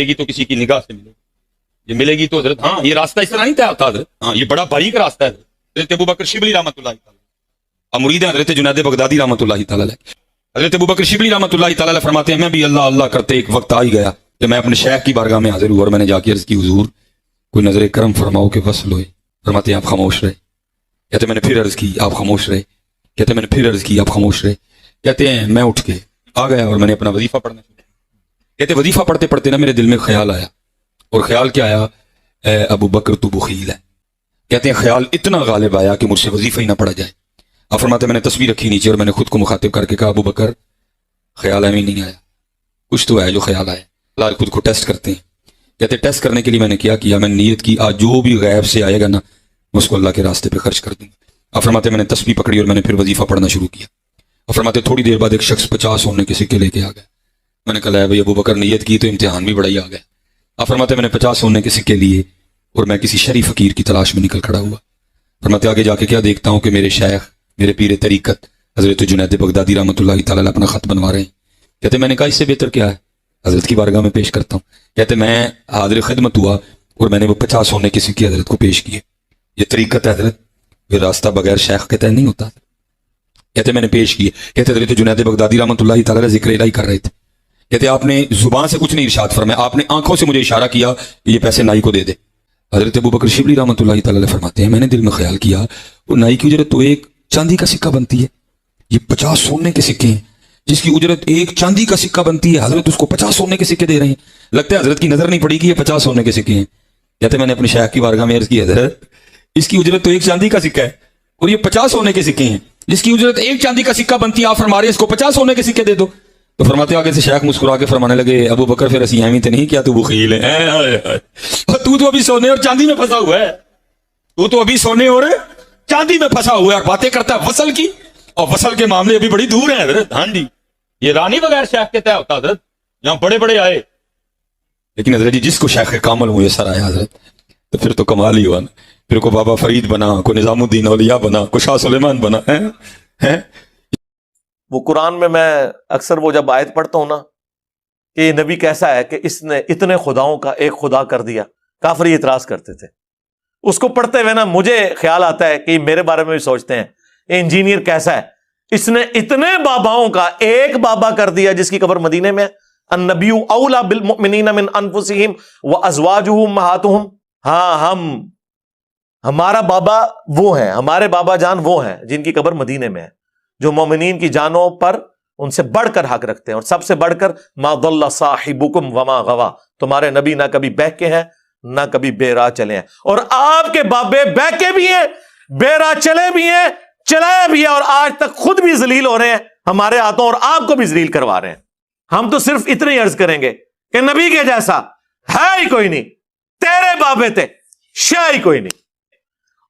گی تو کسی کی نگاہ سے ملے گی، یہ ملے گی تو حضرت ہاں یہ راستہ اس طرح نہیں طے ہوتا حضرت، ہاں یہ بڑا باریک راستہ ہے حضرت ابوبکر شبلی رحمۃ اللہ تعالی اب مرید ہیں حضرت جنید بغدادی رحمۃ اللہ تعالی علیہ۔ حضرت ابوبکر شبلی رحمۃ اللہ تعالی علیہ فرماتے ہیں میں بھی اللہ اللہ کرتے ایک وقت آ ہی گیا کہ میں اپنے شیخ کی بارگاہ میں حاضر ہوا اور میں نے جا کے عرض کی حضور کوئی نظر کرم فرماؤ کہ وصل ہوئے، فرماتے ہیں آپ خاموش رہے، کہتے میں نے پھر عرض کی آپ خاموش رہے، کہتے میں نے پھر عرض کی آپ خاموش رہے، کہتے ہیں میں اٹھ کے آ گیا اور میں نے اپنا وظیفہ پڑھنا شروع کیا، کہتے وظیفہ پڑھتے پڑھتے نا میرے دل میں خیال آیا، اور خیال کیا آیا؟ اے ابو بکر تو بخیل ہے، کہتے ہیں خیال اتنا غالب آیا کہ مجھ سے وظیفہ ہی نہ پڑھا جائے۔ اب فرماتے میں نے تصویر رکھی نیچے اور میں نے خود کو مخاطب کر کے کہا ابو بکر خیال ہمیں نہیں آیا، کچھ تو ہے جو خیال آیا، اللہ خود کو ٹیسٹ کرتے ہیں، کہتے ٹیسٹ کرنے کے لیے میں نے کیا میں نے نیت کی آج جو بھی غیب سے آئے گا نا میں اس کو اللہ کے راستے پہ خرچ کر دوں گا۔ اب فرماتے میں نے تسبیح پکڑی اور میں نے پھر وظیفہ پڑھنا شروع کیا، اور فرماتے تھوڑی دیر بعد ایک شخص 50 سونے کے سکے لے کے آ گیا، میں نے کہا بھائی ابو بکر نیت کی تو امتحان بھی بڑا ہی آ گیا۔ اب فرماتے میں نے 50 سونے کے سکے لیے اور میں کسی شریف فقیر کی تلاش میں نکل کھڑا ہوا، فرماتے آگے جا کے کیا دیکھتا ہوں کہ میرے شیخ میرے پیر طریقت حضرت جنید بغدادی رحمۃ اللہ تعالی علیہ اپنا خط بنوا رہے ہیں، کہتے میں نے کہا اس سے بہتر کیا ہے حضرت کی بارگاہ میں پیش کرتا ہوں، کہتے میں حاضر خدمت ہوا اور میں نے وہ 50 سونے کے سکے حضرت کو پیش کیے، یہ طریقت ہے حضرت، یہ راستہ بغیر شیخ کے طے نہیں ہوتا، کہتے میں نے پیش کیے، کہتے حضرت جنید بغدادی رحمۃ اللہ تعالی علیہ ذکر الہی کر رہے تھے، کہتے آپ نے زبان سے کچھ نہیں ارشاد فرمایا، آپ نے آنکھوں سے مجھے اشارہ کیا کہ یہ پیسے نائی کو دے دے۔ حضرت ابوبکر شبلی رحمۃ اللہ تعالی علیہ فرماتے ہیں میں نے دل میں خیال کیا وہ نائی کی اجرت تو ایک چاندی کا سکہ بنتی ہے، یہ 50 سونے کے سکے ہیں جس کی اجرت ایک چاندی کا سکہ بنتی ہے، حضرت اس کو 50 سونے کے سکے دے رہے ہیں، لگتا ہے حضرت کی نظر نہیں پڑی کہ یہ 50 سونے کے سکے ہیں، کہتے میں نے اپنے شیخ کی بارگاہ میں عرض کی حضرت اس کی اجرت تو ایک چاندی کا سکہ ہے اور یہ 50 سونے کے سکے ہیں جس کی اجرت ایک چاندی کا سکہ بنتی ہے، آپ فرما رہے ہیں اس کو 50 سونے کے سکے دے دو۔ تو فرماتے آگے سے شیخ مسکرا کے فرمانے لگے ابو بکر پھر اسی اہمی تے نہیں کیا تو بخیل ہے، تو ابھی سونے اور چاندی میں پھنسا ہوا ہے، تو ابھی سونے اور چاندی میں پھنسا ہوا ہے اور باتیں کرتا ہے وصل کی، اور وصل کے معاملے ابھی بڑی دور ہیں حضرت، ہاں جی یہ رانی بغیر شیخ کے طے ہوتا حضرت، یہاں بڑے بڑے آئے، لیکن حضرت جی جس کو شیخ کامل ہوئے سر آیا حضرت تو پھر تو کمال ہی ہوا نا، پھر کو بابا فرید بنا، کو نظام الدین اولیاء بنا، کو شاہ سلیمان بنا ہے۔ وہ قرآن میں اکثر وہ جب آیت پڑھتا ہوں نا کہ یہ نبی کیسا ہے کہ اس نے اتنے خداؤں کا ایک خدا کر دیا، کافر یہ اعتراض کرتے تھے، اس کو پڑھتے ہوئے نا مجھے خیال آتا ہے کہ میرے بارے میں بھی سوچتے ہیں یہ انجینئر کیسا ہے، اس نے اتنے باباؤں کا ایک بابا کر دیا جس کی قبر مدینے میں، النبی اولا بالمؤمنین من انفسہم وازواجہ امہاتہم، ہاں ہمارا بابا وہ ہیں، ہمارے بابا جان وہ ہیں جن کی قبر مدینے میں ہے، جو مومنین کی جانوں پر ان سے بڑھ کر حق رکھتے ہیں، اور سب سے بڑھ کر ما ضل صاحبکم وما غوا، تمہارے نبی نہ کبھی بہکے ہیں نہ کبھی بے راہ چلے ہیں، اور آپ کے بابے بہکے بھی ہیں، بے راہ چلے بھی ہیں، چلایا بھی ہے، اور آج تک خود بھی ذلیل ہو رہے ہیں ہمارے ہاتھوں اور آپ کو بھی ذلیل کروا رہے ہیں۔ ہم تو صرف اتنی عرض کریں گے کہ نبی کے جیسا ہے ہی کوئی نہیں، تیرے بابے تھے شاہ ہی کوئی نہیں،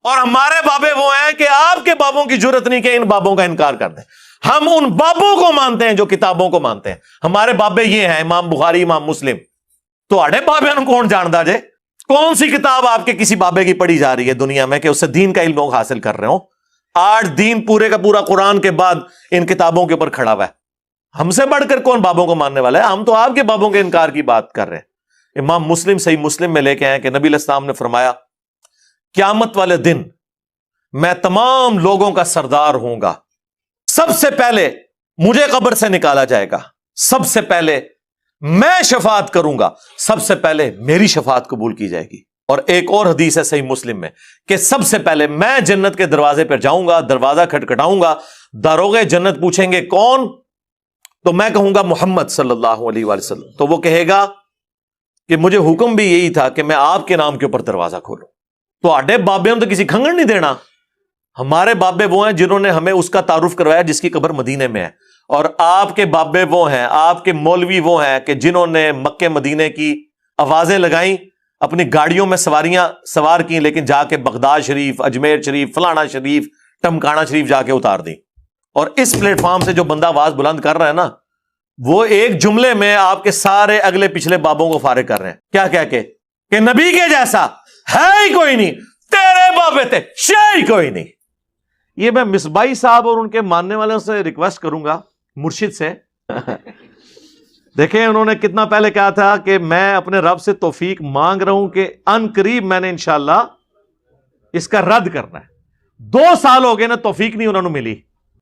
اور ہمارے بابے وہ ہیں کہ آپ کے بابوں کی جرت نہیں کہ ان بابوں کا انکار کر دیں، ہم ان بابوں کو مانتے ہیں جو کتابوں کو مانتے ہیں، ہمارے بابے یہ ہیں امام بخاری امام مسلم، تو اڑے بابے ان کون جاندا جے، کون سی کتاب آپ کے کسی بابے کی پڑھی جا رہی ہے دنیا میں کہ اس سے دین کا علم لوگ حاصل کر رہے ہوں؟ آج دین پورے کا پورا قرآن کے بعد ان کتابوں کے اوپر کھڑا ہوا ہے، ہم سے بڑھ کر کون بابوں کو ماننے والا ہے؟ ہم تو آپ کے بابوں کے انکار کی بات کر رہے ہیں۔ امام مسلم صحیح مسلم میں لے کے آئے کہ نبی علیہ السلام نے فرمایا قیامت والے دن میں تمام لوگوں کا سردار ہوں گا، سب سے پہلے مجھے قبر سے نکالا جائے گا، سب سے پہلے میں شفاعت کروں گا، سب سے پہلے میری شفاعت قبول کی جائے گی، اور ایک اور حدیث ہے صحیح مسلم میں کہ سب سے پہلے میں جنت کے دروازے پر جاؤں گا، دروازہ کھٹکھٹاؤں گا، داروغے جنت پوچھیں گے کون؟ تو میں کہوں گا محمد صلی اللہ علیہ وآلہ وسلم، تو وہ کہے گا کہ مجھے حکم بھی یہی تھا کہ میں آپ کے نام کے اوپر دروازہ کھولوں، تو آڈے بابے ہم تو کسی کھنگڑ نہیں دینا، ہمارے بابے وہ ہیں جنہوں نے ہمیں اس کا تعارف کروایا جس کی قبر مدینے میں ہے، اور آپ کے بابے وہ ہیں، آپ کے مولوی وہ ہیں کہ جنہوں نے مکے مدینے کی آوازیں لگائیں، اپنی گاڑیوں میں سواریاں سوار کی، لیکن جا کے بغداد شریف، اجمیر شریف، فلانا شریف، ٹمکانا شریف جا کے اتار دی، اور اس پلیٹ فارم سے جو بندہ آواز بلند کر رہا ہے نا وہ ایک جملے میں آپ کے سارے اگلے پچھلے بابوں کو فارغ کر رہے ہیں، کیا کہہ کے کہ نبی کے جیسا ہے ہی کوئی نہیں، تیرے بابے تھے شے ہی کوئی نہیں۔ یہ میں مصباحی صاحب اور ان کے ماننے والوں سے ریکویسٹ کروں گا، مرشد سے دیکھیں انہوں نے کتنا پہلے کہا تھا کہ میں اپنے رب سے توفیق مانگ رہا ہوں کہ ان قریب میں نے انشاءاللہ اس کا رد کرنا ہے۔ 2 سال ہو گئے نا، توفیق نہیں انہوں نے ملی،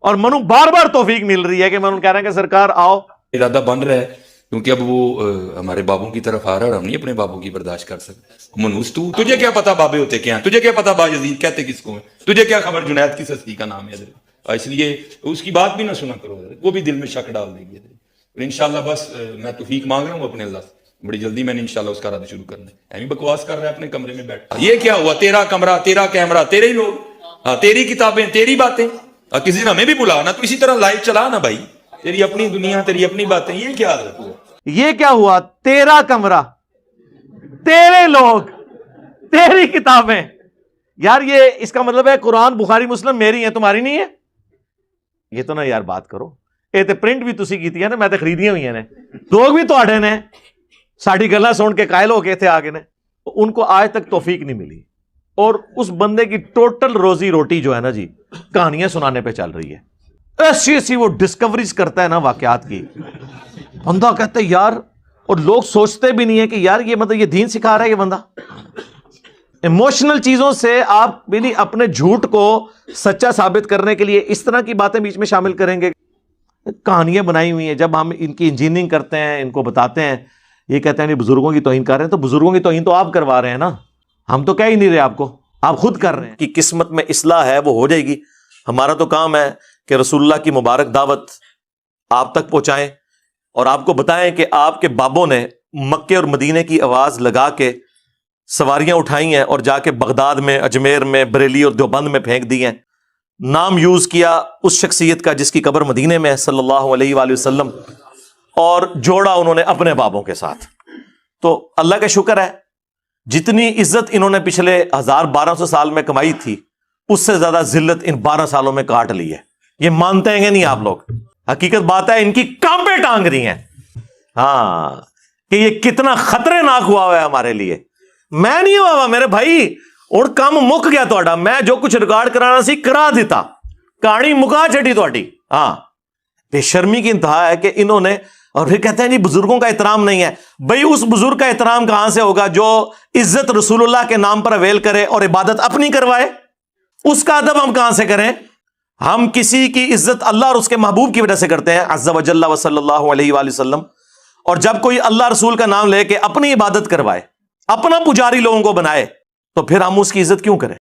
اور منو بار بار توفیق مل رہی ہے کہ میں انہوں کہہ رہا ہیں کہ سرکار آؤ۔ ارادہ بن رہا ہے کیونکہ اب وہ ہمارے بابوں کی طرف آ رہا ہے اور ہم نہیں اپنے بابوں کی برداشت کر سکتے۔ منوس تجھے کیا پتا بابے ہوتے کیا ہیں، تجھے کیا پتا باجزید کہتے کس کو ہیں، تجھے کیا خبر جنید کس ہستی کا نام ہے حضرت، اس لیے اس کی بات بھی نہ سنا کرو حضرت، وہ بھی دل میں شک ڈال دے گی حضرت۔ اور انشاءاللہ بس میں توفیق مانگ رہا ہوں اپنے اللہ سے، بڑی جلدی میں نے انشاءاللہ اس کا رد شروع کرنا ہے۔ ایمی بکواس کر رہا ہے اپنے کمرے میں بیٹھا، یہ کیا ہوا، تیرا کمرہ، تیرا کیمرہ، تیرے ہی لوگ، ہاں تیری کتابیں، تیری باتیں، کسی نے ہمیں بھی بلا نا، تو اسی طرح لائف چلا نا بھائی، تیری اپنی دنیا، تیری اپنی باتیں، یہ کیا حضرت ہوا؟ یہ کیا ہوا، تیرا کمرہ، تیرے لوگ، تیری کتابیں۔ یار یہ اس کا مطلب ہے قرآن بخاری مسلم میری ہیں، تمہاری نہیں ہے؟ یہ تو نہ یار بات کرو، یہ تو پرنٹ بھی تسی کیتی ہے نا، میں تو خریدیاں ہوئی ہیں نے، لوگ بھی تواڈے نے ساڈی گلاں سن کے قائل ہو گئے تھے آگے نے، ان کو آج تک توفیق نہیں ملی، اور اس بندے کی ٹوٹل روزی روٹی جو ہے نا جی کہانیاں سنانے پہ چل رہی ہے، ایسی ایسی وہ ڈسکوریز کرتا ہے نا واقعات کی، بندہ کہتا ہے یار، اور لوگ سوچتے بھی نہیں ہے کہ یار یہ مطلب یہ دین سکھا رہا ہے یہ بندہ۔ ایموشنل چیزوں سے آپ بھی نہیں اپنے جھوٹ کو سچا ثابت کرنے کے لیے اس طرح کی باتیں بیچ میں شامل کریں گے۔ کہانیاں بنائی ہوئی ہیں، جب ہم ان کی انجینئرنگ کرتے ہیں، ان کو بتاتے ہیں، یہ کہتے ہیں بزرگوں کی توہین کر رہے ہیں، تو بزرگوں کی توہین تو آپ کروا رہے ہیں نا، ہم تو کہہ ہی نہیں رہے آپ کو، آپ خود کر رہے ہیں۔ کہ قسمت میں اصلاح ہے وہ ہو جائے گی، ہمارا تو کام ہے کہ رسول اللہ کی مبارک دعوت آپ تک پہنچائیں، اور آپ کو بتائیں کہ آپ کے بابوں نے مکے اور مدینے کی آواز لگا کے سواریاں اٹھائی ہیں اور جا کے بغداد میں، اجمیر میں، بریلی اور دیوبند میں پھینک دی ہیں، نام یوز کیا اس شخصیت کا جس کی قبر مدینے میں ہے صلی اللہ علیہ وآلہ وسلم، اور جوڑا انہوں نے اپنے بابوں کے ساتھ۔ تو اللہ کا شکر ہے جتنی عزت انہوں نے پچھلے 1200 سال میں کمائی تھی، اس سے زیادہ ذلت ان 12 سالوں میں کاٹ لی ہے۔ یہ مانتے ہیں کہ نہیں آپ لوگ؟ حقیقت بات ہے ان کی کانپیں ٹانگ رہی ہیں، ہاں، کہ یہ کتنا خطرے ناک ہوا ہے ہمارے لیے۔ میں نہیں ہوا میرے بھائی، اور کام مک گیا تہاڈا، میں جو کچھ ریکارڈ کرانا سی کرا دیتا، کہانی مکا چھٹی تہاڈی۔ ہاں، بے شرمی کی انتہا ہے کہ انہوں نے، اور پھر کہتے ہیں نہیں بزرگوں کا احترام نہیں ہے۔ بھائی اس بزرگ کا احترام کہاں سے ہوگا جو عزت رسول اللہ کے نام پر اویل کرے اور عبادت اپنی کروائے؟ اس کا ادب ہم کہاں سے کریں؟ ہم کسی کی عزت اللہ اور اس کے محبوب کی وجہ سے کرتے ہیں عز و جل و صلی اللہ علیہ وآلہ وسلم، اور جب کوئی اللہ رسول کا نام لے کے اپنی عبادت کروائے، اپنا پجاری لوگوں کو بنائے، تو پھر ہم اس کی عزت کیوں کریں؟